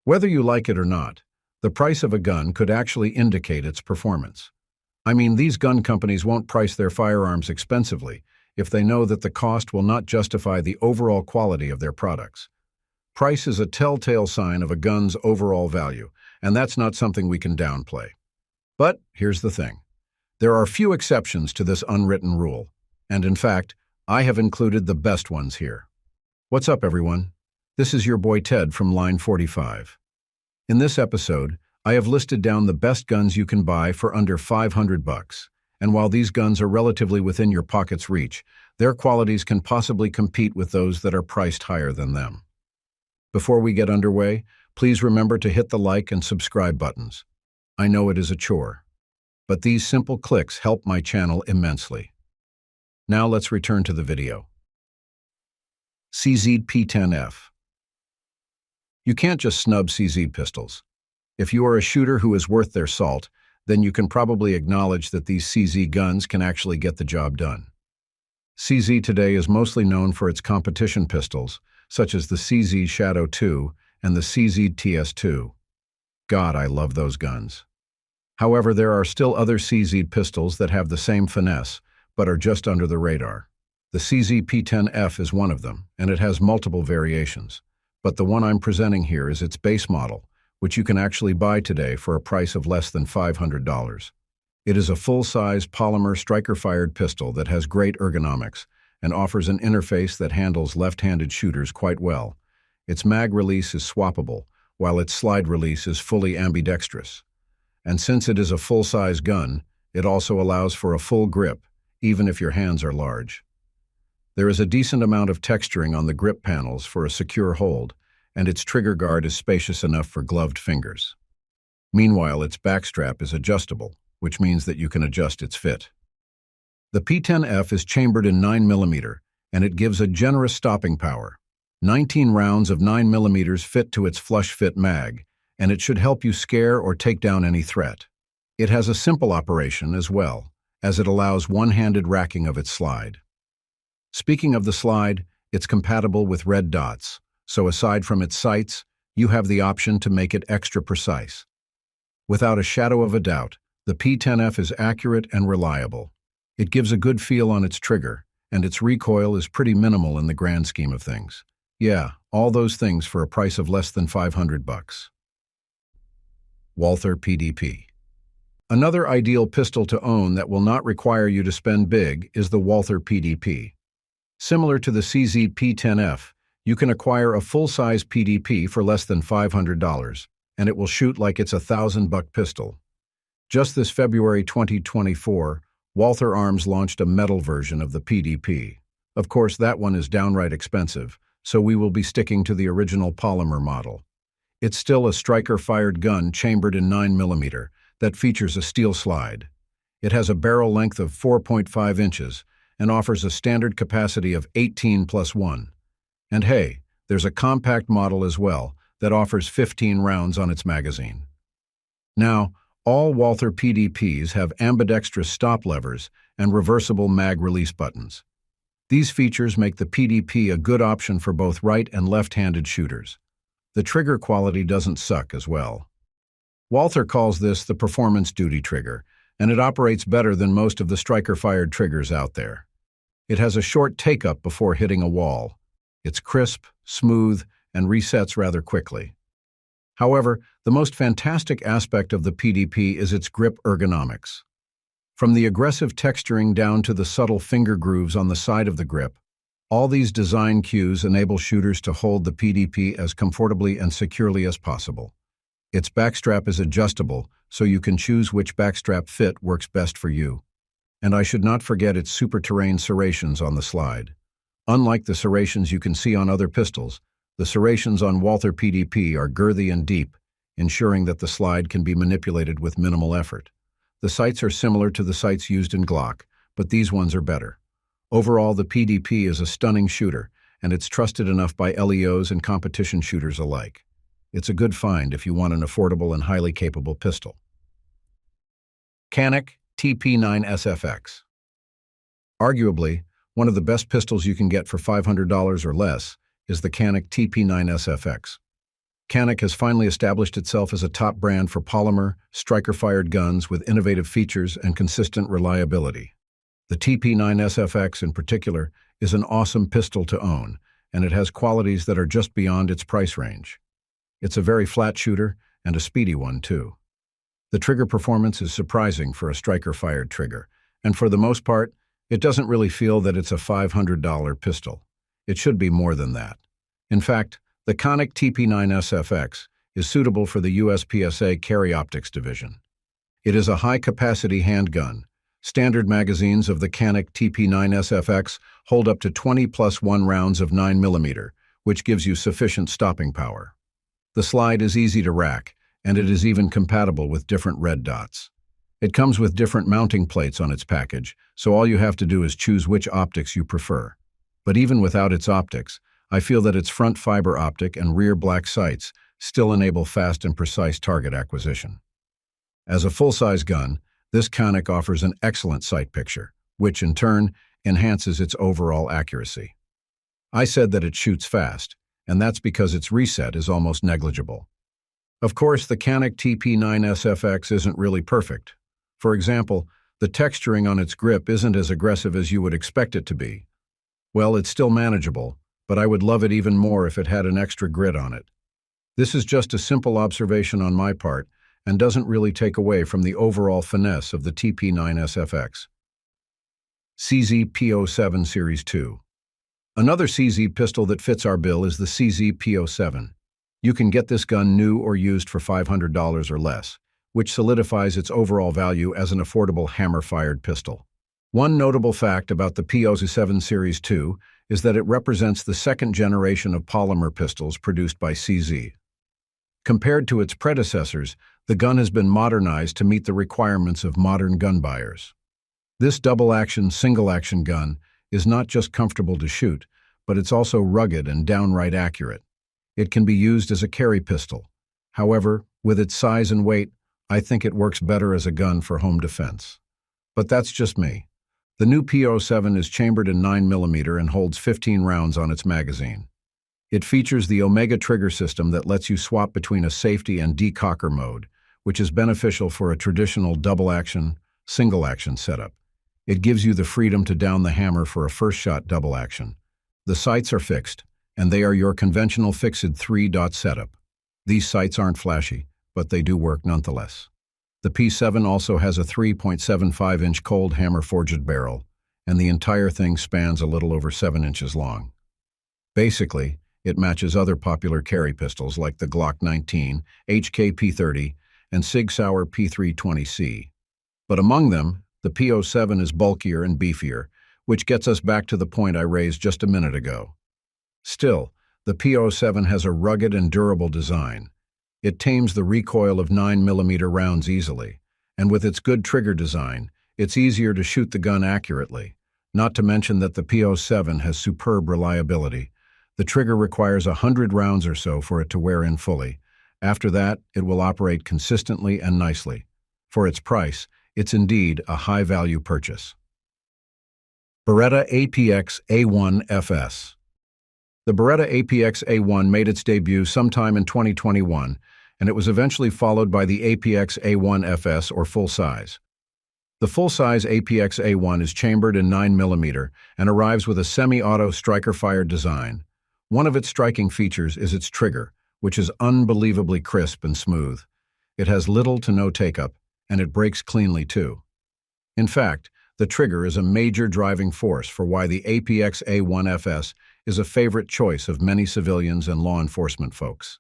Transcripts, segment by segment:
Whether you like it or not, the price of a gun could actually indicate its performance. I mean, these gun companies won't price their firearms expensively if they know that the cost will not justify the overall quality of their products. Price is a telltale sign of a gun's overall value, and that's not something we can downplay. But here's the thing. There are few exceptions to this unwritten rule, and in fact, I have included the best ones here. What's up, everyone? This is your boy Ted from Line45. In this episode, I have listed down the best guns you can buy for under $500, and while these guns are relatively within your pocket's reach, their qualities can possibly compete with those that are priced higher than them. Before we get underway, please remember to hit the like and subscribe buttons. I know it is a chore, but these simple clicks help my channel immensely. Now let's return to the video. CZ P10F. You can't just snub CZ pistols. If you are a shooter who is worth their salt, then you can probably acknowledge that these CZ guns can actually get the job done. CZ today is mostly known for its competition pistols, such as the CZ Shadow 2 and the CZ TS2. God, I love those guns. However, there are still other CZ pistols that have the same finesse, but are just under the radar. The CZ P10F is one of them, and it has multiple variations. But the one I'm presenting here is its base model, which you can actually buy today for a price of less than $500. It is a full-size polymer striker-fired pistol that has great ergonomics and offers an interface that handles left-handed shooters quite well. Its mag release is swappable, while its slide release is fully ambidextrous. And since it is a full-size gun, it also allows for a full grip, even if your hands are large. There is a decent amount of texturing on the grip panels for a secure hold, and its trigger guard is spacious enough for gloved fingers. Meanwhile, its backstrap is adjustable, which means that you can adjust its fit. The P10F is chambered in 9mm, and it gives a generous stopping power. 19 rounds of 9mm fit to its flush-fit mag, and it should help you scare or take down any threat. It has a simple operation as well, as it allows one-handed racking of its slide. Speaking of the slide, it's compatible with red dots, so aside from its sights, you have the option to make it extra precise. Without a shadow of a doubt, the P10F is accurate and reliable. It gives a good feel on its trigger, and its recoil is pretty minimal in the grand scheme of things. Yeah, all those things for a price of less than $500. Walther PDP. Another ideal pistol to own that will not require you to spend big is the Walther PDP. Similar to the CZ P10F, you can acquire a full-size PDP for less than $500, and it will shoot like it's a $1,000 pistol. Just this February 2024, Walther Arms launched a metal version of the PDP. Of course, that one is downright expensive, so we will be sticking to the original polymer model. It's still a striker-fired gun chambered in 9mm that features a steel slide. It has a barrel length of 4.5 inches and offers a standard capacity of 18+1. And hey, there's a compact model as well that offers 15 rounds on its magazine. Now, all Walther PDPs have ambidextrous stop levers and reversible mag release buttons. These features make the PDP a good option for both right and left-handed shooters. The trigger quality doesn't suck as well. Walther calls this the performance duty trigger, and it operates better than most of the striker-fired triggers out there. It has a short take-up before hitting a wall. It's crisp, smooth, and resets rather quickly. However, the most fantastic aspect of the PDP is its grip ergonomics. From the aggressive texturing down to the subtle finger grooves on the side of the grip, all these design cues enable shooters to hold the PDP as comfortably and securely as possible. Its backstrap is adjustable, so you can choose which backstrap fit works best for you. And I should not forget its super-terrain serrations on the slide. Unlike the serrations you can see on other pistols, the serrations on Walther PDP are girthy and deep, ensuring that the slide can be manipulated with minimal effort. The sights are similar to the sights used in Glock, but these ones are better. Overall, the PDP is a stunning shooter, and it's trusted enough by LEOs and competition shooters alike. It's a good find if you want an affordable and highly capable pistol. Canik TP9 SFX. Arguably, one of the best pistols you can get for $500 or less is the Canik TP9 SFX. Canik has finally established itself as a top brand for polymer, striker-fired guns with innovative features and consistent reliability. The TP9 SFX in particular is an awesome pistol to own, and it has qualities that are just beyond its price range. It's a very flat shooter and a speedy one too. The trigger performance is surprising for a striker-fired trigger, and for the most part, it doesn't really feel that it's a $500 pistol. It should be more than that. In fact, the Canik TP9 SFX is suitable for the USPSA Carry Optics division. It is a high-capacity handgun. Standard magazines of the Canik TP9 SFX hold up to 20+1 rounds of 9mm, which gives you sufficient stopping power. The slide is easy to rack, and it is even compatible with different red dots. It comes with different mounting plates on its package, so all you have to do is choose which optics you prefer. But even without its optics, I feel that its front fiber optic and rear black sights still enable fast and precise target acquisition. As a full-size gun, this Canik offers an excellent sight picture, which in turn enhances its overall accuracy. I said that it shoots fast, and that's because its reset is almost negligible. Of course, the Canik TP9 SFX isn't really perfect. For example, the texturing on its grip isn't as aggressive as you would expect it to be. Well, it's still manageable, but I would love it even more if it had an extra grit on it. This is just a simple observation on my part and doesn't really take away from the overall finesse of the TP9 SFX. CZ P07 Series 2. Another CZ pistol that fits our bill is the CZ P07. You can get this gun new or used for $500 or less, which solidifies its overall value as an affordable hammer-fired pistol. One notable fact about the P07 Series 2 is that it represents the second generation of polymer pistols produced by CZ. Compared to its predecessors, the gun has been modernized to meet the requirements of modern gun buyers. This double-action, single-action gun is not just comfortable to shoot, but it's also rugged and downright accurate. It can be used as a carry pistol. However, with its size and weight, I think it works better as a gun for home defense. But that's just me. The new P07 is chambered in 9mm and holds 15 rounds on its magazine. It features the Omega trigger system that lets you swap between a safety and decocker mode, which is beneficial for a traditional double-action, single-action setup. It gives you the freedom to down the hammer for a first-shot double-action. The sights are fixed, and they are your conventional fixed 3-dot setup. These sights aren't flashy, but they do work nonetheless. The P7 also has a 3.75-inch cold hammer-forged barrel, and the entire thing spans a little over 7 inches long. Basically, it matches other popular carry pistols like the Glock 19, HK P30, and Sig Sauer P320C. But among them, the P07 is bulkier and beefier, which gets us back to the point I raised just a minute ago. Still, the P07 has a rugged and durable design. It tames the recoil of 9mm rounds easily, and with its good trigger design, it's easier to shoot the gun accurately. Not to mention that the P07 has superb reliability. The trigger requires 100 rounds or so for it to wear in fully. After that, it will operate consistently and nicely. For its price, it's indeed a high-value purchase. Beretta APX A1 FS. The Beretta APX A1 made its debut sometime in 2021, and it was eventually followed by the APX A1 FS or full-size. The full-size APX A1 is chambered in 9mm and arrives with a semi-auto striker-fired design. One of its striking features is its trigger, which is unbelievably crisp and smooth. It has little to no take-up, and it breaks cleanly too. In fact, the trigger is a major driving force for why the APX A1 FS is a favorite choice of many civilians and law enforcement folks.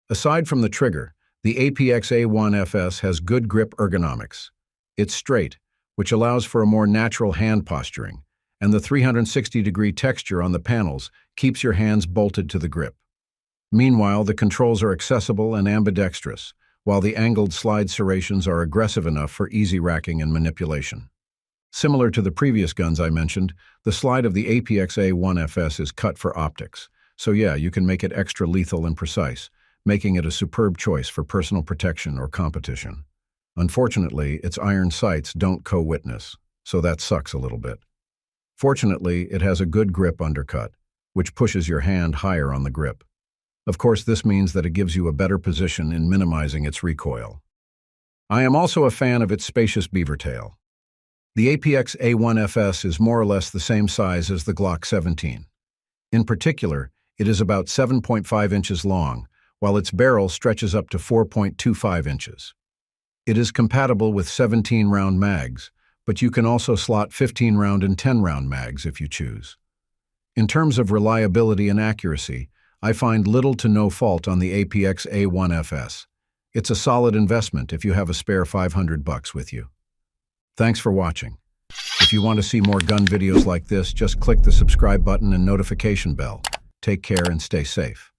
Aside from the trigger, the APX A1 FS has good grip ergonomics. It's straight, which allows for a more natural hand posturing, and the 360-degree texture on the panels keeps your hands bolted to the grip. Meanwhile, the controls are accessible and ambidextrous, while the angled slide serrations are aggressive enough for easy racking and manipulation. Similar to the previous guns I mentioned, the slide of the APX A1 FS is cut for optics, so yeah, you can make it extra lethal and precise, making it a superb choice for personal protection or competition. Unfortunately, its iron sights don't co-witness, so that sucks a little bit. Fortunately, it has a good grip undercut, which pushes your hand higher on the grip. Of course, this means that it gives you a better position in minimizing its recoil. I am also a fan of its spacious beaver tail. The APX A1 FS is more or less the same size as the Glock 17. In particular, it is about 7.5 inches long, while its barrel stretches up to 4.25 inches. It is compatible with 17-round mags, but you can also slot 15-round and 10-round mags if you choose. In terms of reliability and accuracy, I find little to no fault on the APX A1 FS. It's a solid investment if you have a spare $500 with you. Thanks for watching. If you want to see more gun videos like this, just click the subscribe button and notification bell. Take care and stay safe.